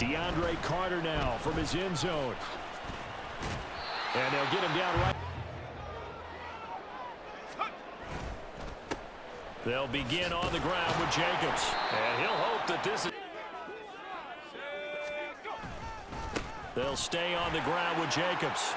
DeAndre Carter now from his end zone. And they'll get him down right. They'll begin on the ground with Jacobs. And he'll hope that this is... They'll stay on the ground with Jacobs.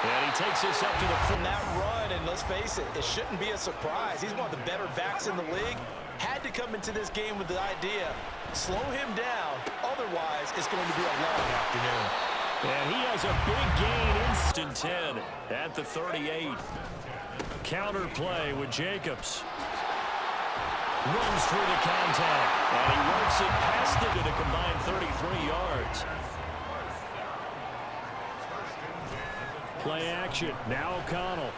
And he takes this up to the from that run, and let's face it, it shouldn't be a surprise. He's one of the better backs in the league. Had to come into this game with the idea, slow him down. Otherwise, it's going to be a long afternoon. And he has a big gain, instant 10 at the 38. Counter play with Jacobs. Runs through the contact, and he works it past it at a combined 33 yards. Play action. Now O'Connell.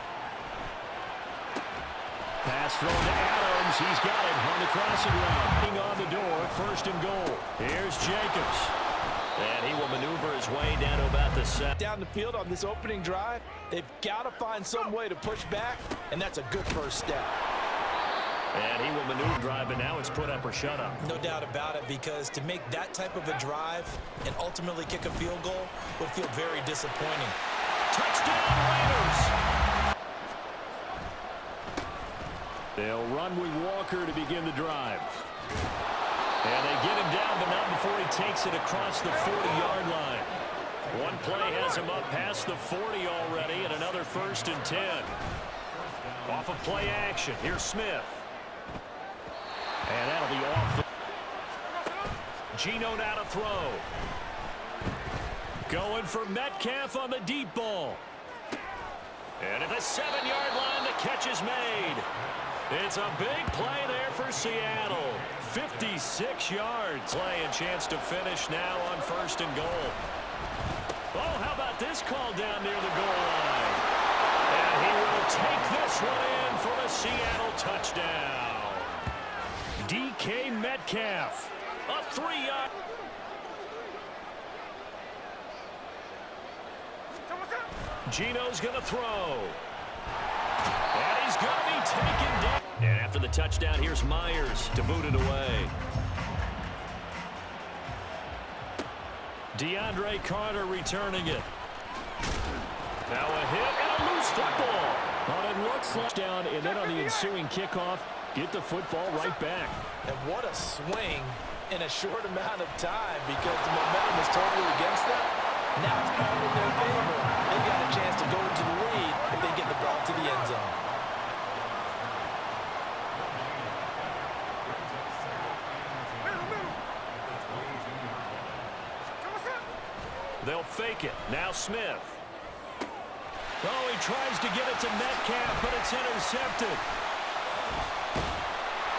Pass thrown to Adams. He's got it on the crossing route. On the door, 1st and goal. Here's Jacobs. And he will maneuver his way down to about the set. Down the field on this opening drive, they've got to find some way to push back, and that's a good first step. And he will maneuver drive, and now it's put up or shut up. No doubt about it, because to make that type of a drive and ultimately kick a field goal would feel very disappointing. Touchdown, Raiders! They'll run with Walker to begin the drive. And they get him down, but not before he takes it across the 40-yard line. One play has him up past the 40 already, and another 1st and 10. Off of play action, here's Smith. And that'll be off. Geno now to throw. Going for Metcalf on the deep ball. And at the 7-yard line, the catch is made. It's a big play there for Seattle. 56 yards. Play and chance to finish now on 1st and goal. Oh, how about this call down near the goal line? And he will take this one in for a Seattle touchdown. DK Metcalf, a 3-yard. Geno's going to throw. And he's going to be taken down. And after the touchdown, here's Myers to boot it away. DeAndre Carter returning it. Now a hit and a loose football. Well, it looks like down, and then on the ensuing kickoff, get the football right back. And what a swing in a short amount of time, because the momentum is totally against them. Now it's all in their favor. They've got a chance to go into the lead if they get the ball to the end zone. They'll fake it. Now Smith. Oh, he tries to get it to Metcalf, but it's intercepted.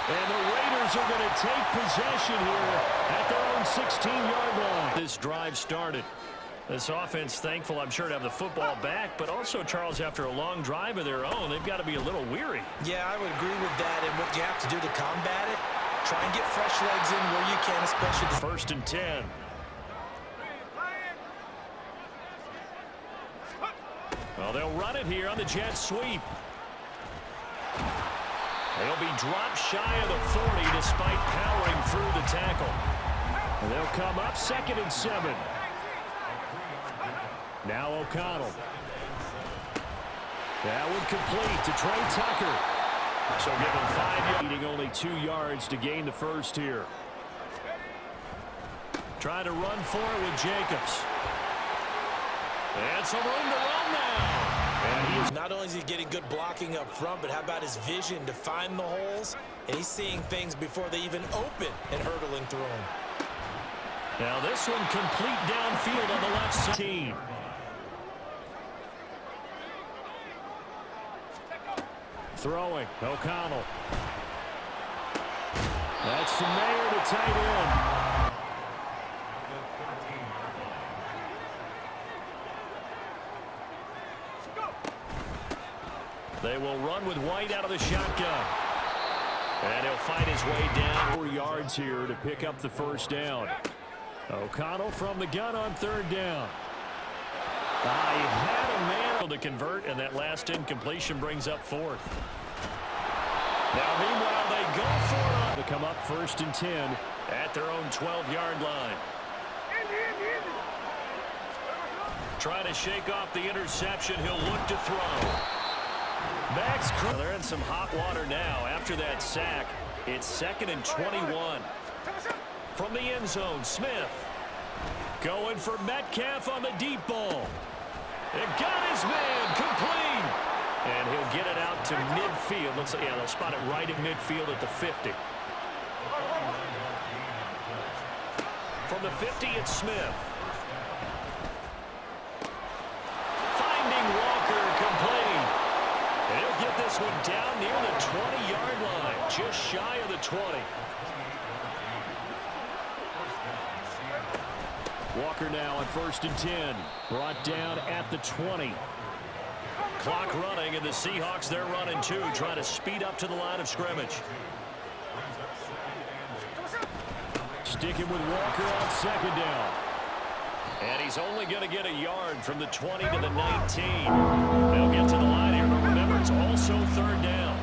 And the Raiders are going to take possession here at their own 16-yard line. This drive started. This offense thankful, I'm sure, to have the football back, but also, Charles, after a long drive of their own, they've got to be a little weary. Yeah, I would agree with that, and what you have to do to combat it, try and get fresh legs in where you can, especially the 1st and 10. Well, they'll run it here on the jet sweep. They'll be dropped shy of the 40 despite powering through the tackle. And they'll come up 2nd and 7. Now O'Connell. That would complete to Trey Tucker. So give him 5 yards, needing only 2 yards to gain the first here. Trying to run for it with Jacobs. And some room to run now. And he is not only is he getting good blocking up front, but how about his vision to find the holes? And he's seeing things before they even open and hurdling through them. Now this one complete downfield on the left side. Throwing, O'Connell. That's the Mayer to tight end. They will run with White out of the shotgun. And he'll fight his way down 4 yards here to pick up the first down. O'Connell from the gun on 3rd down. He had a man to convert, and that last incompletion brings up 4th. Now, meanwhile, they go for it. come up 1st and 10 at their own 12-yard line. Trying to shake off the interception. He'll look to throw. They're in some hot water now after that sack. It's 2nd and 21. From the end zone, Smith. Going for Metcalf on the deep ball. It got his man complete. And he'll get it out to midfield. Looks like, yeah, they'll spot it right in midfield at the 50. From the 50, it's Smith. Finding Walker complete. And he'll get this one down near the 20-yard line, just shy of the 20. Walker now on 1st and 10. Brought down at the 20. Clock running, and the Seahawks, they're running too, trying to speed up to the line of scrimmage. Sticking with Walker on 2nd down. And he's only going to get a yard from the 20 to the 19. They'll get to the line here, but remember, it's also 3rd down.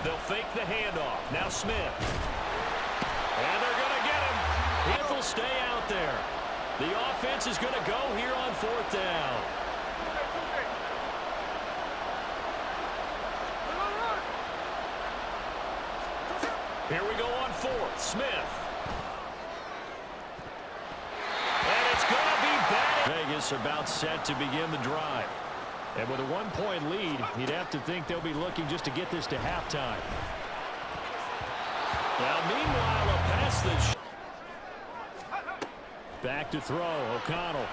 They'll fake the handoff. Now Smith. And they're going to get him. He will stay out there. The offense is going to go here on 4th down. Here we go on 4th. Smith. And it's going to be bad. Vegas about set to begin the drive. And with a 1-point lead, you'd have to think they'll be looking just to get this to halftime. Now, meanwhile, a pass that's back to throw. O'Connell.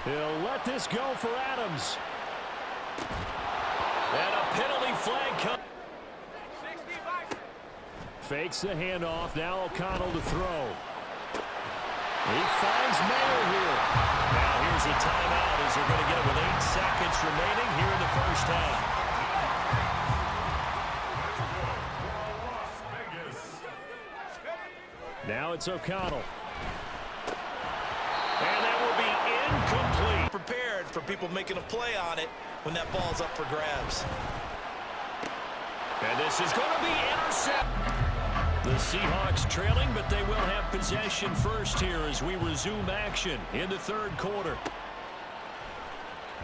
He'll let this go for Adams. And a penalty flag comes. Fakes the handoff. Now O'Connell to throw. He finds Mayer here. Now here's a timeout as they're going to get it with 8 seconds remaining here in the 1st half. Now it's O'Connell. And that will be incomplete. Prepared for people making a play on it when that ball's up for grabs. And this is going to be intercepted. The Seahawks trailing, but they will have possession first here as we resume action in the 3rd quarter.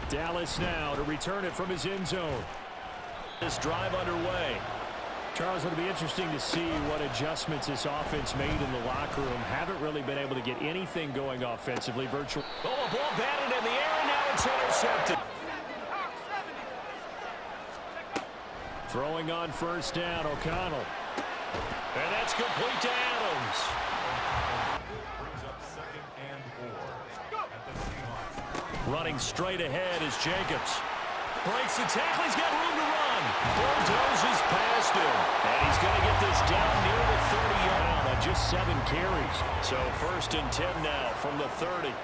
Dallas now to return it from his end zone. This drive underway. Charles, it'll be interesting to see what adjustments this offense made in the locker room. Haven't really been able to get anything going offensively. Virtual. Oh, a ball batted in the air, and now it's intercepted. Throwing on 1st down, O'Connell. And that's complete to Adams. Brings up 2nd and 4 at the Seahawks. Running straight ahead is Jacobs. Breaks the tackle. He's got room to run. Bulldozes past him. And he's going to get this down near the 30-yard line. Just 7 carries. So 1st and 10 now from the 30.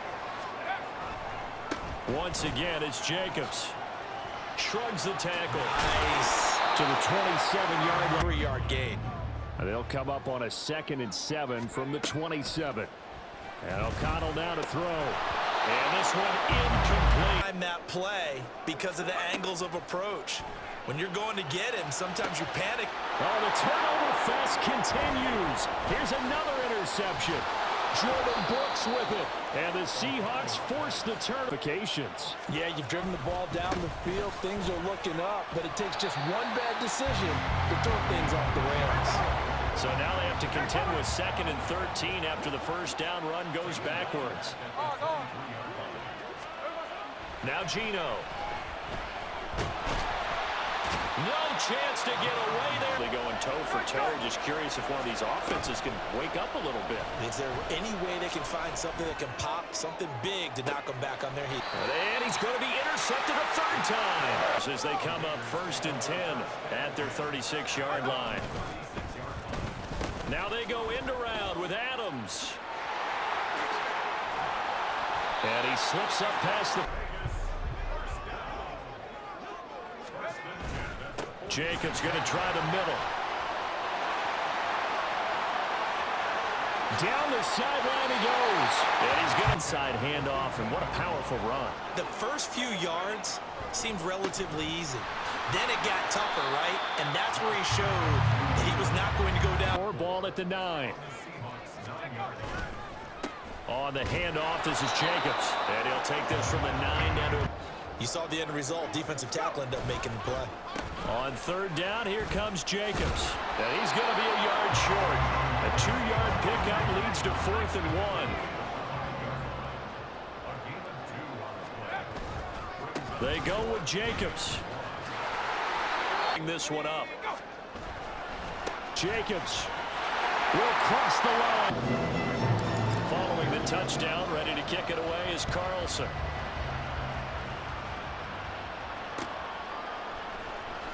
Once again, it's Jacobs. Shrugs the tackle. Nice. To the 27-yard line. 3-yard gain. And they'll come up on a 2nd and 7 from the 27. And O'Connell now to throw. And this one incomplete. Time that play because of the angles of approach. When you're going to get him, sometimes you panic. Oh, the turnover fest continues. Here's another interception. Jordan Brooks with it. And the Seahawks force the turnifications. Yeah, you've driven the ball down the field. Things are looking up, but it takes just one bad decision to throw things off the rails. So now they have to contend with 2nd and 13 after the 1st down run goes backwards. Now Geno. No chance to get away there. They going toe for toe. Just curious if one of these offenses can wake up a little bit. Is there any way they can find something that can pop, something big to knock them back on their heat? And he's going to be intercepted a 3rd time as they come up 1st and 10 at their 36-yard line. Now they go end around with Adams. And he slips up past the... Jacobs going to try the middle. Down the sideline he goes. And he's got inside handoff, and what a powerful run. The first few yards seemed relatively easy. Then it got tougher, right? And that's where he showed that he was not going to go down. More ball at the 9. On the handoff, this is Jacobs. And he'll take this from the 9 down to... You saw the end result. Defensive tackle ended up making the play. On 3rd down, here comes Jacobs. And he's going to be a yard short. A 2-yard pickup leads to 4th and 1. They go with Jacobs. This one up. Jacobs will cross the line. Following the touchdown, ready to kick it away is Carlson.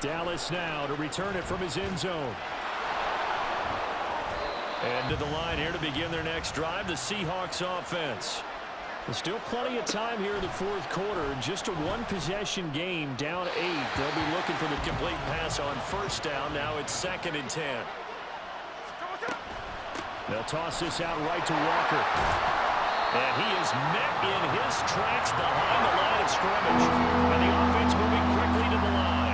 Dallas now to return it from his end zone. And to the line here to begin their next drive, the Seahawks offense. There's still plenty of time here in the 4th quarter. Just a 1-possession game, down 8. They'll be looking for the complete pass on 1st down. Now it's 2nd and 10. They'll toss this out right to Walker. And he is met in his tracks behind the line of scrimmage. And the offense moving quickly to the line.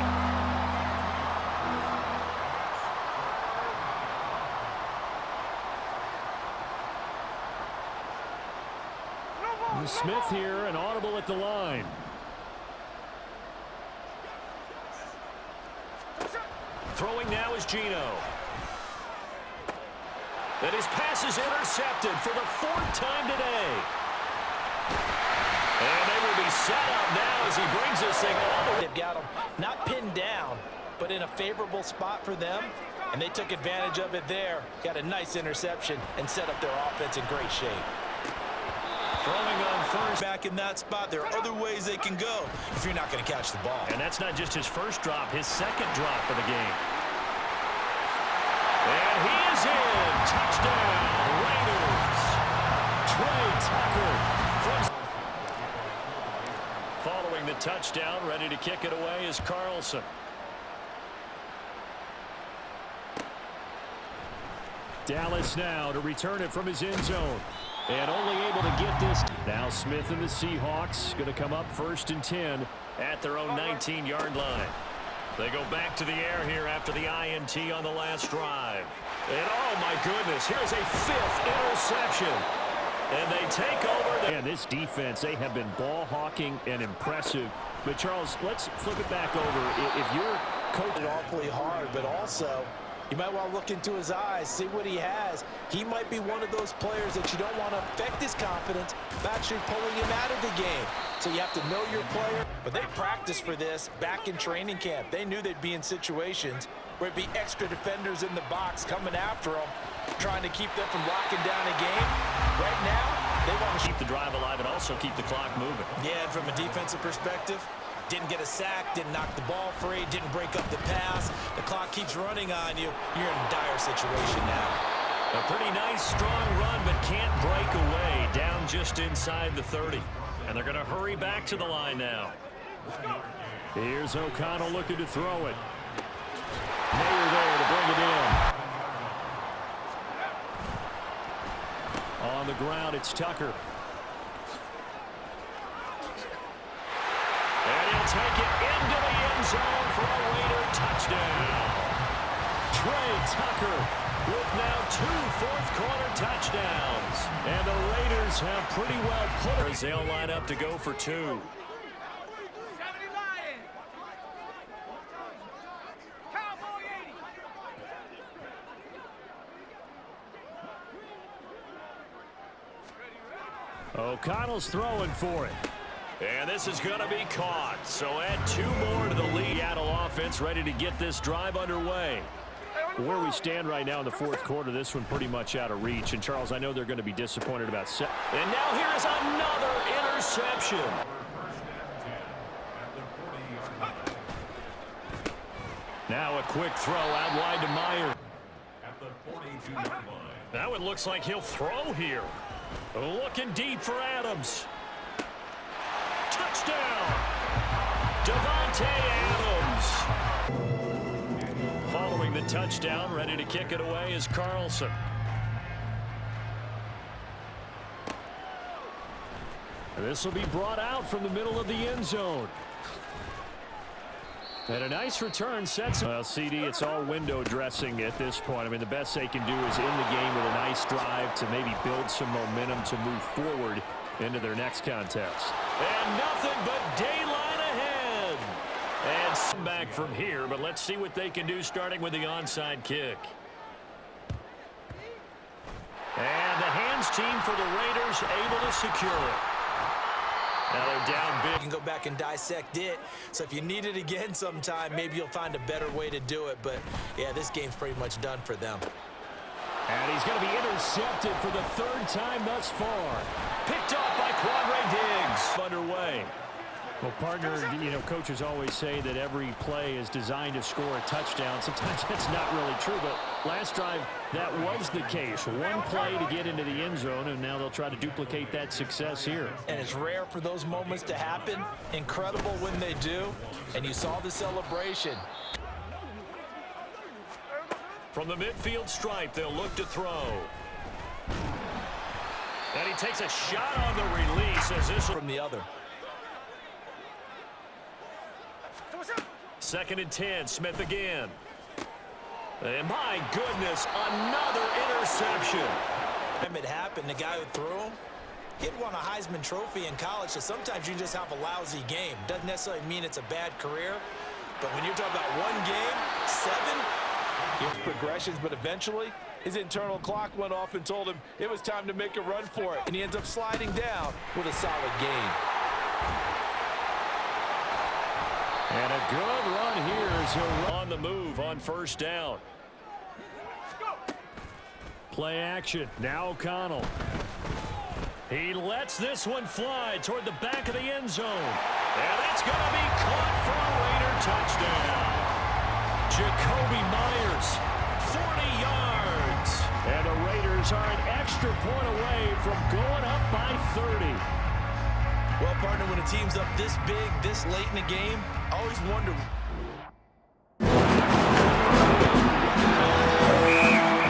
Smith here, an audible at the line. Throwing now is Geno. And his pass is intercepted for the 4th time today. And they will be set up now as he brings this thing all the way. They've got him not pinned down, but in a favorable spot for them. And they took advantage of it there. Got a nice interception and set up their offense in great shape. Throwing on 1st. Back in that spot, there are other ways they can go if you're not going to catch the ball. And that's not just his 1st drop, his 2nd drop of the game. And he is in. Touchdown, Raiders. Trey Tucker. Following the touchdown, ready to kick it away is Carlson. Dallas now to return it from his end zone. And only able to get this. Now Smith and the Seahawks going to come up 1st and 10 at their own 19-yard line. They go back to the air here after the INT on the last drive. And oh my goodness, here's a 5th interception. And they take over. And this defense, they have been ball hawking and impressive. But Charles, let's flip it back over. If you're coaching Awfully hard, but also you might want to look into his eyes, see what he has. He might be one of those players that you don't want to affect his confidence by actually pulling him out of the game. So you have to know your player. But they practiced for this back in training camp. They knew they'd be in situations where it'd be extra defenders in the box coming after them, trying to keep them from locking down a game. Right now, they want to keep the drive alive and also keep the clock moving. Yeah, and from a defensive perspective, didn't get a sack, didn't knock the ball free, didn't break up the pass. The clock keeps running on you. You're in a dire situation now. A pretty nice, strong run, but can't break away. Down just inside the 30. And they're going to hurry back to the line now. Here's O'Connell looking to throw it. Mayer there to bring it in. On the ground, it's Tucker. And he'll take it into the end zone for a Raider touchdown. Trey Tucker with now 2 fourth-quarter touchdowns. And the Raiders have pretty well put it as they'll line up to go for 2. O'Connell's throwing for it. And this is going to be caught. So add 2 more to the lead. Seattle offense ready to get this drive underway. Where we stand right now in the 4th quarter, this one pretty much out of reach. And, Charles, I know they're going to be disappointed about set. And now here is another interception. Now a quick throw out wide to Meyer. At the 42-yard line. Now it looks like he'll throw here. Looking deep for Adams. Touchdown! Devontae Adams. Following the touchdown, ready to kick it away is Carlson. This will be brought out from the middle of the end zone. And a nice return sets. Well, CD, it's all window dressing at this point. I mean, the best they can do is end the game with a nice drive to maybe build some momentum to move forward into their next contest. And nothing but daylight ahead. And some back from here, but let's see what they can do starting with the onside kick. And the hands team for the Raiders able to secure it. Now they're down big. You can go back and dissect it. So if you need it again sometime, maybe you'll find a better way to do it. But, yeah, this game's pretty much done for them. And he's going to be intercepted for the third time thus far. Picked off by Quadre Diggs. Underway. Well, partner, you know, coaches always say that every play is designed to score a touchdown. Sometimes that's not really true, but last drive, that was the case. One play to get into the end zone, and now they'll try to duplicate that success here. And it's rare for those moments to happen. Incredible when they do. And you saw the celebration. From the midfield stripe, they'll look to throw. And he takes a shot on the release as this From the other. 2nd and 10, Smith again. And my goodness, another interception. Time it happened, the guy who threw him, he'd won a Heisman Trophy in college, so sometimes you just have a lousy game. Doesn't necessarily mean it's a bad career, but when you're talking about one game, 7, progressions, but eventually his internal clock went off and told him it was time to make a run for it, and he ends up sliding down with a solid gain. And a good run here as he'll on the move on 1st down. Play action. Now O'Connell. He lets this one fly toward the back of the end zone. And it's going to be caught for a Raider touchdown. Jacoby Myers, 40 yards. And the Raiders are an extra point away from going up by 30. well, partner, when a team's up this big, this late in the game, I always wonder.